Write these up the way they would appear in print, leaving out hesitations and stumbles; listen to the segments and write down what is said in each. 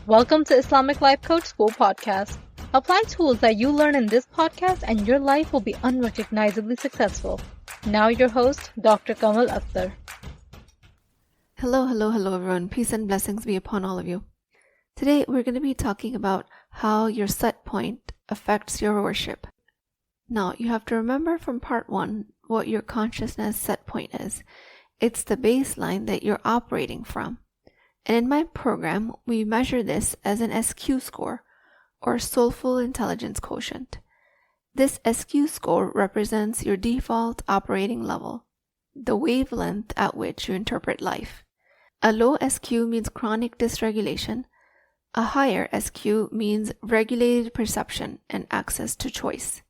Welcome to Islamic Life Coach School Podcast. Apply tools that you learn in this podcast and your life will be unrecognizably successful. Now your host, Dr. Kamal Akhtar. Hello everyone. Peace and blessings be upon all of you. Today we're going to be talking about how your set point affects your worship. Now you have to remember from part 1 what your consciousness set point is. It's the baseline that you're operating from. And in my program, we measure this as an SQ score, or Soulful Intelligence Quotient. This SQ score represents your default operating level, the wavelength at which you interpret life. A low SQ means chronic dysregulation. A higher SQ means regulated perception and access to choice.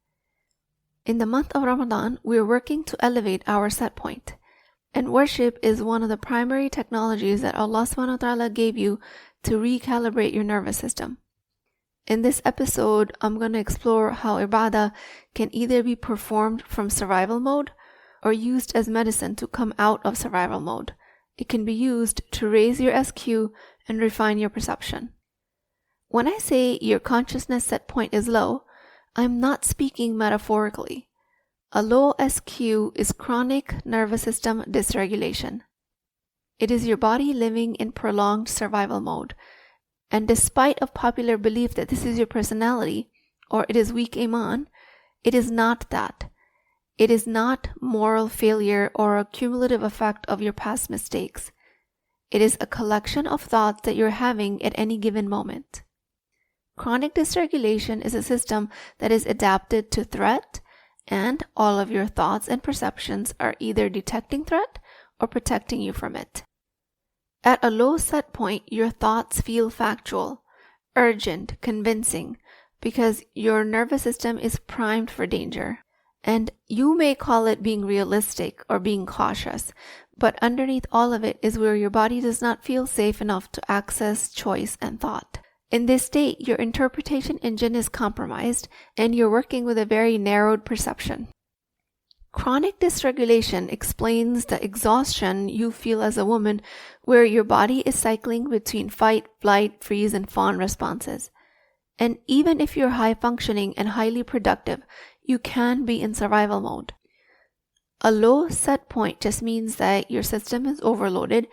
In the month of Ramadan, we are working to elevate our set point. And worship is one of the primary technologies that Allah SWT gave you to recalibrate your nervous system. In this episode, I'm going to explore how ibadah can either be performed from survival mode or used as medicine to come out of survival mode. It can be used to raise your SQ and refine your perception. When I say your consciousness set point is low, I'm not speaking metaphorically. A low SQ is chronic nervous system dysregulation. It is your body living in prolonged survival mode. And despite of popular belief that this is your personality or it is weak iman, it is not that. It is not moral failure or a cumulative effect of your past mistakes. It is a collection of thoughts that you're having at any given moment. Chronic dysregulation is a system that is adapted to threat, and all of your thoughts and perceptions are either detecting threat or protecting you from it. At a low set point, your thoughts feel factual, urgent, convincing, because your nervous system is primed for danger. And you may call it being realistic or being cautious, but underneath all of it is where your body does not feel safe enough to access choice and thought. In this state, your interpretation engine is compromised and you're working with a very narrowed perception. Chronic dysregulation explains the exhaustion you feel as a woman where your body is cycling between fight, flight, freeze, and fawn responses. And even if you're high functioning and highly productive, you can be in survival mode. A low set point just means that your system is overloaded,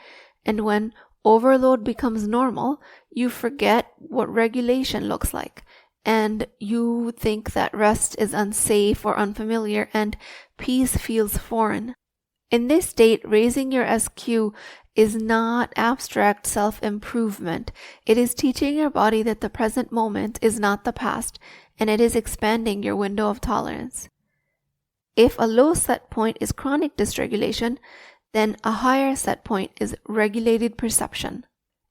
and when overload becomes normal, you forget what regulation looks like, and you think that rest is unsafe or unfamiliar, and peace feels foreign. In this state, raising your SQ is not abstract self-improvement. It is teaching your body that the present moment is not the past, and it is expanding your window of tolerance. If a low set point is chronic dysregulation, then a higher set point is regulated perception.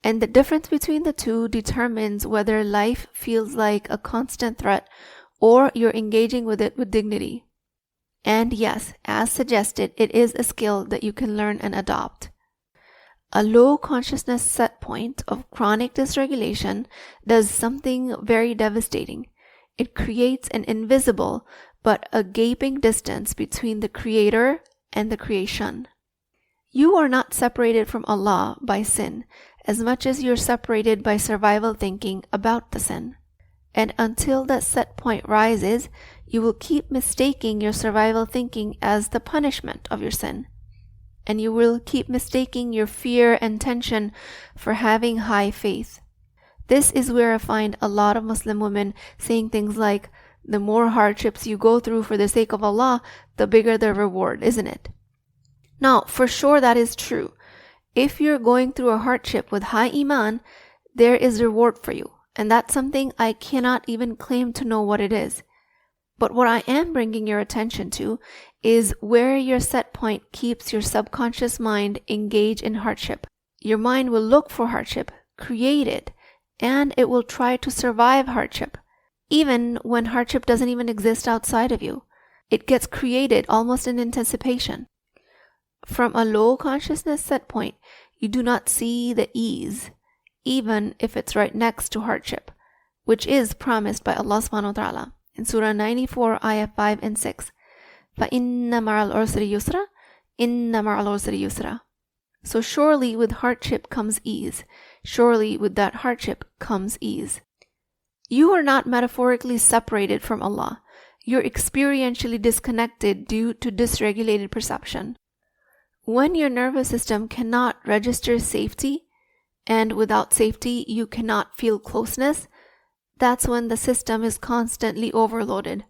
And the difference between the two determines whether life feels like a constant threat or you're engaging with it with dignity. And yes, as suggested, it is a skill that you can learn and adopt. A low consciousness set point of chronic dysregulation does something very devastating. It creates an invisible but a gaping distance between the creator and the creation. You are not separated from Allah by sin as much as you're separated by survival thinking about the sin. And until that set point rises, you will keep mistaking your survival thinking as the punishment of your sin. And you will keep mistaking your fear and tension for having high faith. This is where I find a lot of Muslim women saying things like, the more hardships you go through for the sake of Allah, the bigger the reward, isn't it? Now, for sure that is true. If you're going through a hardship with high iman, there is reward for you. And that's something I cannot even claim to know what it is. But what I am bringing your attention to is where your set point keeps your subconscious mind engaged in hardship. Your mind will look for hardship, create it, and it will try to survive hardship. Even when hardship doesn't even exist outside of you. It gets created almost in anticipation. From a low consciousness set point, you do not see the ease, even if it's right next to hardship, which is promised by Allah subhanahu wa ta'ala in Surah 94, Ayah 5 and 6. فَإِنَّ مَعَ الْعُسْرِ يُسْرًا إِنَّ مَعَ الْعُسْرِ يُسْرًا. So surely with hardship comes ease. Surely with that hardship comes ease. You are not metaphorically separated from Allah. You're experientially disconnected due to dysregulated perception. When your nervous system cannot register safety, and without safety you cannot feel closeness, that's when the system is constantly overloaded,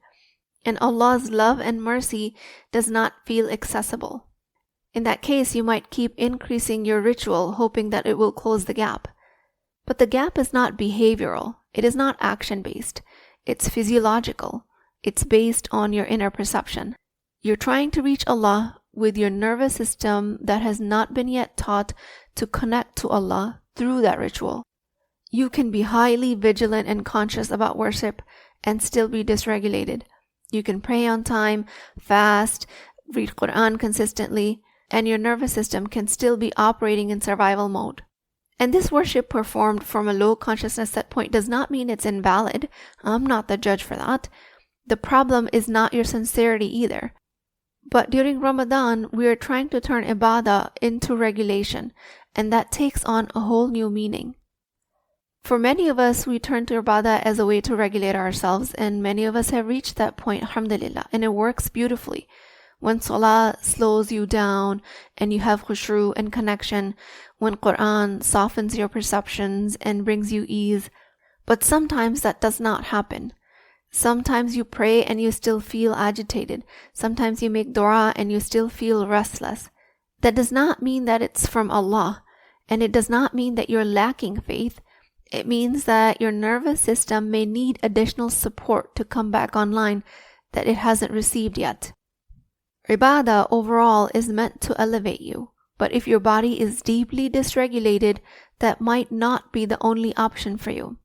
and Allah's love and mercy does not feel accessible. In that case, you might keep increasing your ritual, hoping that it will close the gap. But the gap is not behavioral. It is not action-based. It's physiological. It's based on your inner perception. You're trying to reach Allah with your nervous system that has not been yet taught to connect to Allah through that ritual. You can be highly vigilant and conscious about worship and still be dysregulated. You can pray on time, fast, read Quran consistently, and your nervous system can still be operating in survival mode. And this worship performed from a low consciousness set point does not mean it's invalid. I'm not the judge for that. The problem is not your sincerity either. But during Ramadan, we are trying to turn ibadah into regulation, and that takes on a whole new meaning. For many of us, we turn to ibadah as a way to regulate ourselves, and many of us have reached that point, alhamdulillah, and it works beautifully. When salah slows you down and you have khushu and connection, when Quran softens your perceptions and brings you ease. But sometimes that does not happen. Sometimes you pray and you still feel agitated. Sometimes you make dua and you still feel restless. That does not mean that it's from Allah, and it does not mean that you're lacking faith. It means that your nervous system may need additional support to come back online that it hasn't received yet. Ibadah overall is meant to elevate you, but if your body is deeply dysregulated, that might not be the only option for you.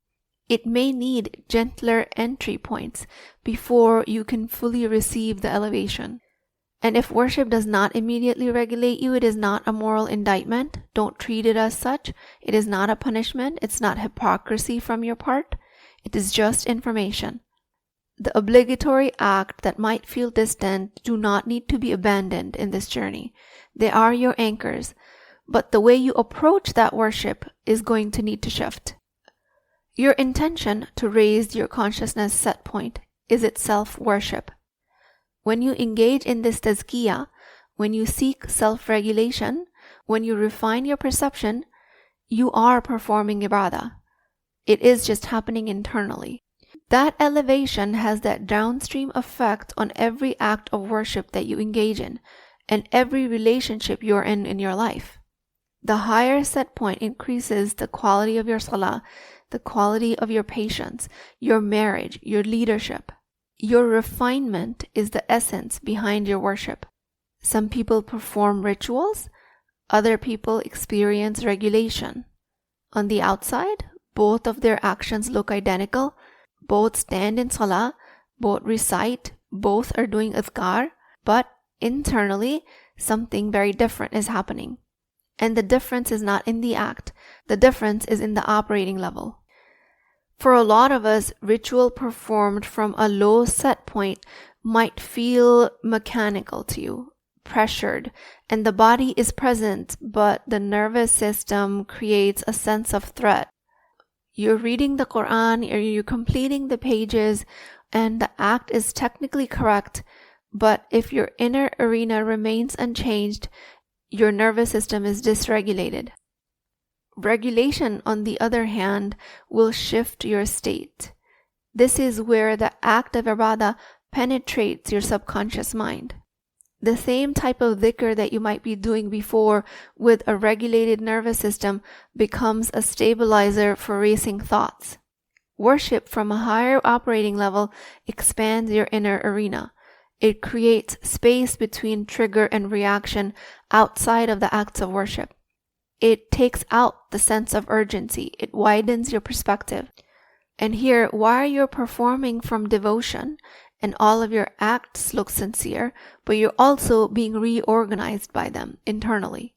It may need gentler entry points before you can fully receive the elevation. And if worship does not immediately regulate you, it is not a moral indictment. Don't treat it as such. It is not a punishment. It's not hypocrisy from your part. It is just information. The obligatory act that might feel distant do not need to be abandoned in this journey. They are your anchors, but the way you approach that worship is going to need to shift. Your intention to raise your consciousness set point is itself worship. When you engage in this tazkiyah, when you seek self-regulation, when you refine your perception, you are performing ibadah. It is just happening internally. That elevation has that downstream effect on every act of worship that you engage in and every relationship you're in your life. The higher set point increases the quality of your salah, the quality of your patience, your marriage, your leadership. Your refinement is the essence behind your worship. Some people perform rituals, other people experience regulation. On the outside, both of their actions look identical. Both stand in salah, both recite, both are doing adhkar, but internally, something very different is happening. And the difference is not in the act. The difference is in the operating level. For a lot of us, ritual performed from a low set point might feel mechanical to you, pressured, and the body is present, but the nervous system creates a sense of threat. You're reading the Quran, or you're completing the pages, and the act is technically correct, but if your inner arena remains unchanged, your nervous system is dysregulated. Regulation, on the other hand, will shift your state. This is where the act of ibadah penetrates your subconscious mind. The same type of dhikr that you might be doing before with a regulated nervous system becomes a stabilizer for racing thoughts. Worship from a higher operating level expands your inner arena. It creates space between trigger and reaction outside of the acts of worship. It takes out the sense of urgency. It widens your perspective. And here, while you're performing from devotion, and all of your acts look sincere, but you're also being reorganized by them internally.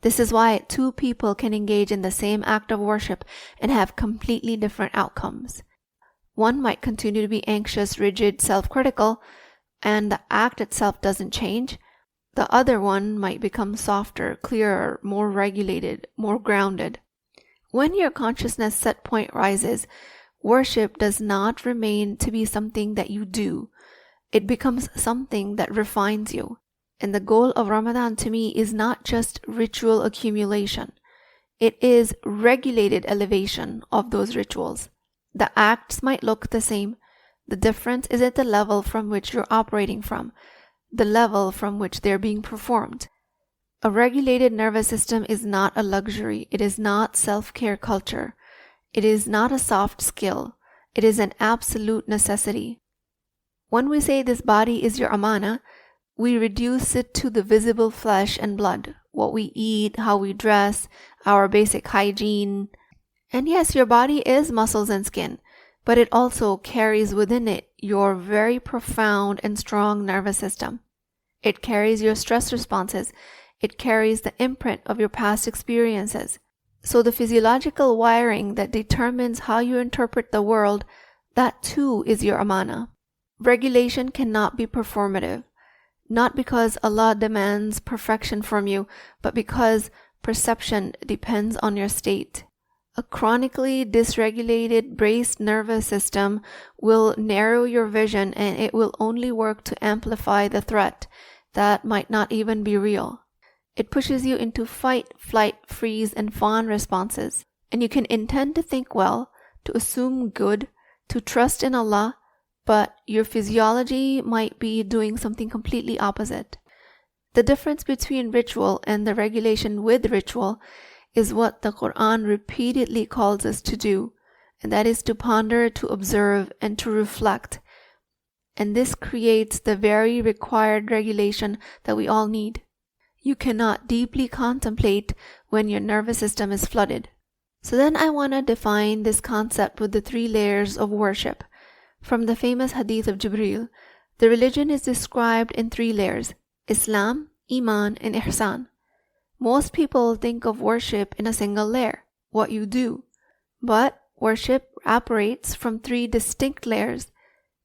This is why two people can engage in the same act of worship and have completely different outcomes. One might continue to be anxious, rigid, self-critical, and the act itself doesn't change. The other one might become softer, clearer, more regulated, more grounded. When your consciousness set point rises, worship does not remain to be something that you do. It becomes something that refines you. And the goal of Ramadan to me is not just ritual accumulation. It is regulated elevation of those rituals. The acts might look the same. The difference is at the level from which you're operating from, the level from which they're being performed. A regulated nervous system is not a luxury. It is not self-care culture. It is not a soft skill. It is an absolute necessity. When we say this body is your amana, we reduce it to the visible flesh and blood, what we eat, how we dress, our basic hygiene. And yes, your body is muscles and skin, but it also carries within it your very profound and strong nervous system. It carries your stress responses. It carries the imprint of your past experiences. So the physiological wiring that determines how you interpret the world, that too is your amana. Regulation cannot be performative, not because Allah demands perfection from you, but because perception depends on your state. A chronically dysregulated, braced nervous system will narrow your vision, and it will only work to amplify the threat that might not even be real. It pushes you into fight, flight, freeze, and fawn responses. And you can intend to think well, to assume good, to trust in Allah, but your physiology might be doing something completely opposite. The difference between ritual and the regulation with ritual is what the Quran repeatedly calls us to do, and that is to ponder, to observe, and to reflect. And this creates the very required regulation that we all need. You cannot deeply contemplate when your nervous system is flooded. So then I want to define this concept with the 3 layers of worship. From the famous hadith of Jibreel, the religion is described in 3 layers: Islam, Iman, and Ihsan. Most people think of worship in a single layer, what you do. But worship operates from 3 distinct layers.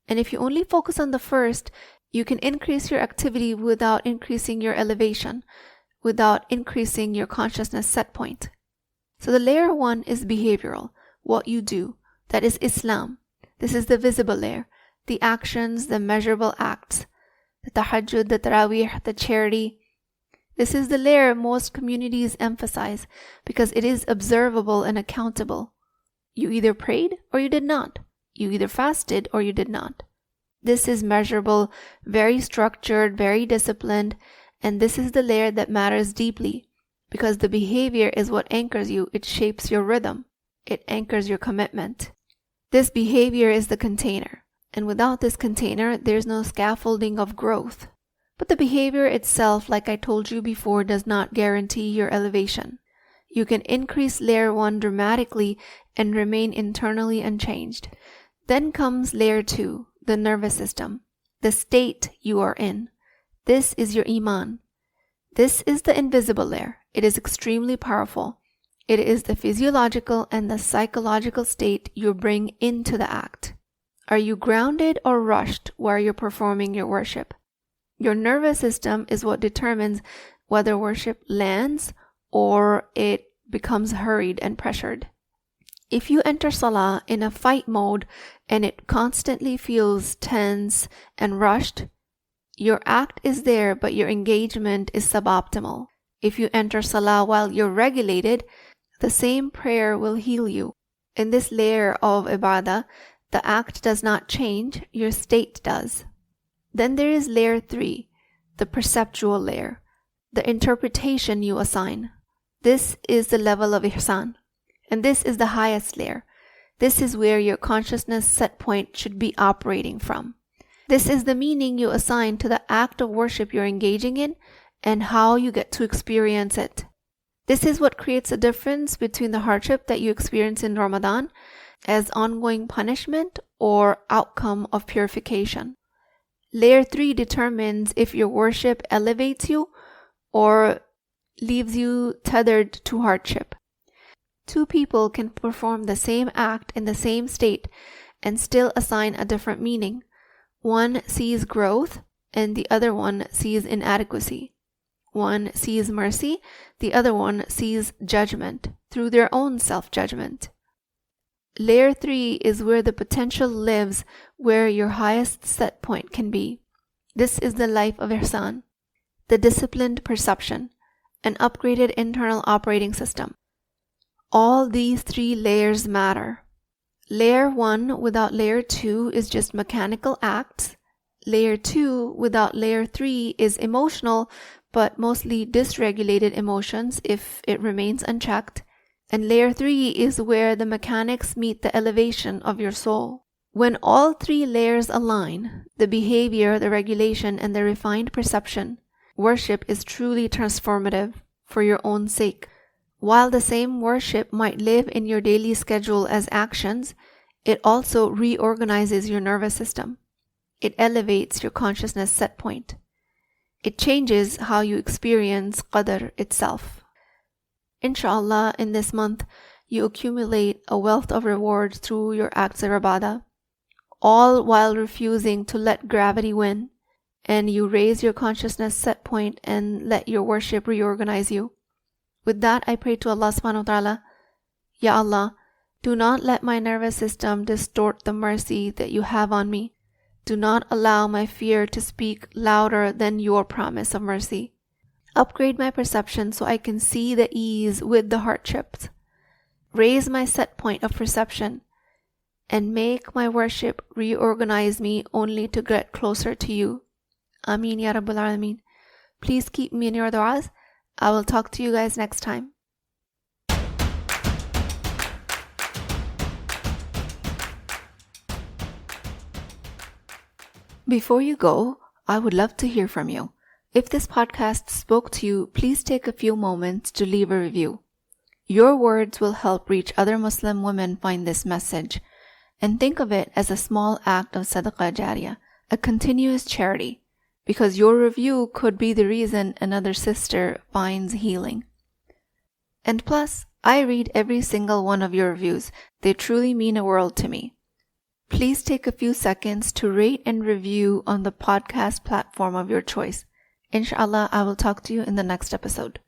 And if you only focus on the first, you can increase your activity without increasing your elevation, without increasing your consciousness set point. So the layer 1 is behavioral, what you do. That is Islam. This is the visible layer, the actions, the measurable acts, the tahajjud, the tarawih, the charity. This is the layer most communities emphasize because it is observable and accountable. You either prayed or you did not. You either fasted or you did not. This is measurable, very structured, very disciplined, and this is the layer that matters deeply because the behavior is what anchors you. It shapes your rhythm. It anchors your commitment. This behavior is the container, and without this container, there's no scaffolding of growth. But the behavior itself, like I told you before, does not guarantee your elevation. You can increase layer 1 dramatically and remain internally unchanged. Then comes layer 2, the nervous system, the state you are in. This is your Iman. This is the invisible layer. It is extremely powerful. It is the physiological and the psychological state you bring into the act. Are you grounded or rushed while you're performing your worship? Your nervous system is what determines whether worship lands or it becomes hurried and pressured. If you enter Salah in a fight mode and it constantly feels tense and rushed, your act is there but your engagement is suboptimal. If you enter Salah while you're regulated, the same prayer will heal you. In this layer of ibadah, the act does not change, your state does. Then there is layer 3, the perceptual layer, the interpretation you assign. This is the level of ihsan, and this is the highest layer. This is where your consciousness set point should be operating from. This is the meaning you assign to the act of worship you're engaging in and how you get to experience it. This is what creates a difference between the hardship that you experience in Ramadan as ongoing punishment or outcome of purification. Layer 3 determines if your worship elevates you or leaves you tethered to hardship. 2 people can perform the same act in the same state and still assign a different meaning. One sees growth and the other one sees inadequacy. One sees mercy, the other one sees judgment through their own self-judgment. Layer 3 is where the potential lives, where your highest set point can be. This is the life of ihsan, the disciplined perception, an upgraded internal operating system. All these 3 layers matter. Layer 1 without layer 2 is just mechanical acts. Layer 2 without layer 3 is emotional, but mostly dysregulated emotions if it remains unchecked. And layer 3 is where the mechanics meet the elevation of your soul. When all 3 layers align, the behavior, the regulation, and the refined perception, worship is truly transformative for your own sake. While the same worship might live in your daily schedule as actions, it also reorganizes your nervous system. It elevates your consciousness set point. It changes how you experience qadr itself. Inshallah, in this month, you accumulate a wealth of rewards through your acts of ibadah, all while refusing to let gravity win, and you raise your consciousness set point and let your worship reorganize you. With that, I pray to Allah subhanahu wa ta'ala, Ya Allah, do not let my nervous system distort the mercy that you have on me. Do not allow my fear to speak louder than your promise of mercy. Upgrade my perception so I can see the ease with the hardships. Raise my set point of perception and make my worship reorganize me only to get closer to you. Ameen Ya Rabbal Alameen. Please keep me in your du'as. I will talk to you guys next time. Before you go, I would love to hear from you. If this podcast spoke to you, please take a few moments to leave a review. Your words will help reach other Muslim women find this message. And think of it as a small act of sadaqah jariyah, a continuous charity, because your review could be the reason another sister finds healing. And plus, I read every single one of your reviews. They truly mean a world to me. Please take a few seconds to rate and review on the podcast platform of your choice. Inshallah, I will talk to you in the next episode.